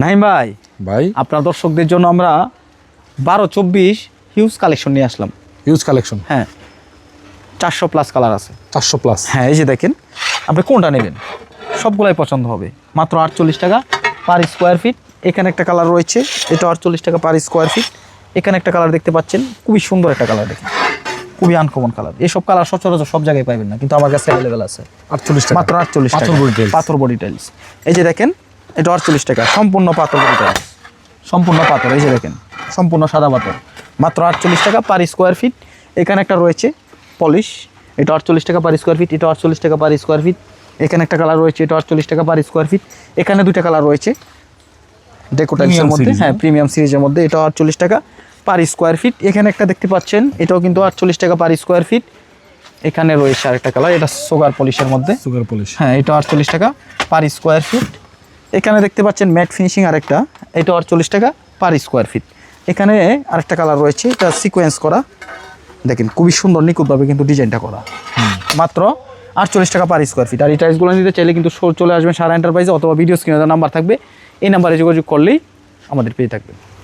রাহিম ভাই আপনার দর্শকদের জন্য আমরা 12-24 হিউজ কালেকশন নিয়ে আসলাম। হিউজ কালেকশন, হ্যাঁ 400+ কালার আছে। 400+? হ্যাঁ এই যে দেখেন, আপনি কোনটা নেবেন সবগুলাই পছন্দ হবে। মাত্র 48 টাকা পার স্কোয়ার ফিট। এখানে একটা কালার রয়েছে, এটা 48 টাকা পার স্কোয়ার ফিট। এখানে একটা কালার দেখতে পাচ্ছেন, খুবই সুন্দর একটা কালার, দেখেন খুবই আনকমন কালার। এইসব কালার সচরাচর সব জায়গায় পাবেন না, কিন্তু আমার কাছে অ্যাভেলেবেল আছে। 48 টাকা, মাত্র 48 টাকা পাথর বডি টাইলস। এই যে দেখেন, এটা 48 টাকা সম্পূর্ণ পাথর বডি টাইলস, সম্পূর্ণ পাথর। এই যে দেখেন সম্পূর্ণ সাদা পাথর, মাত্র 48 টাকা পার স্কোয়ার ফিট। এখানে একটা রয়েছে পলিশ, এটা 48 টাকা পার স্কোয়ার ফিট, এটা 48 টাকা পার স্কোয়ার ফিট। এখানে একটা কালার রয়েছে, এটা 48 টাকা পার স্কোয়ার ফিট। এখানে দুইটা কালার রয়েছে ডেকো টাইলসের মধ্যে, হ্যাঁ প্রিমিয়াম সিরিজের মধ্যে, এটা 48 টাকা পার স্কোয়ার ফিট। এখানে একটা দেখতে পাচ্ছেন, এটাও কিন্তু 48 টাকা পার স্কোয়ার ফিট। এখানে রয়েছে আরেকটা কালার, এটা সুগার পলিশের মধ্যে, সুগার পলিশ, হ্যাঁ এটা 48 টাকা পার স্কোয়ার ফিট। এখানে দেখতে পাচ্ছেন ম্যাট ফিনিশিং আরেকটা, এটা 48 টাকা পার স্কোয়ার ফিট। এখানে আরেকটা কালার রয়েছে, এটা সিকোয়েন্স করা, দেখেন খুবই সুন্দর নিখুঁতভাবে কিন্তু ডিজাইনটা করা, মাত্র 48 টাকা পার স্কোয়ার ফিট। আর এই টাইলসগুলো নিতে চাইলে কিন্তু চলে আসবেন সারা এন্টারপ্রাইজে, অথবা ভিডিও স্ক্রিনে নাম্বার থাকবে, এই নাম্বারে যোগাযোগ করলেই আমাদের পেয়ে থাকবেন।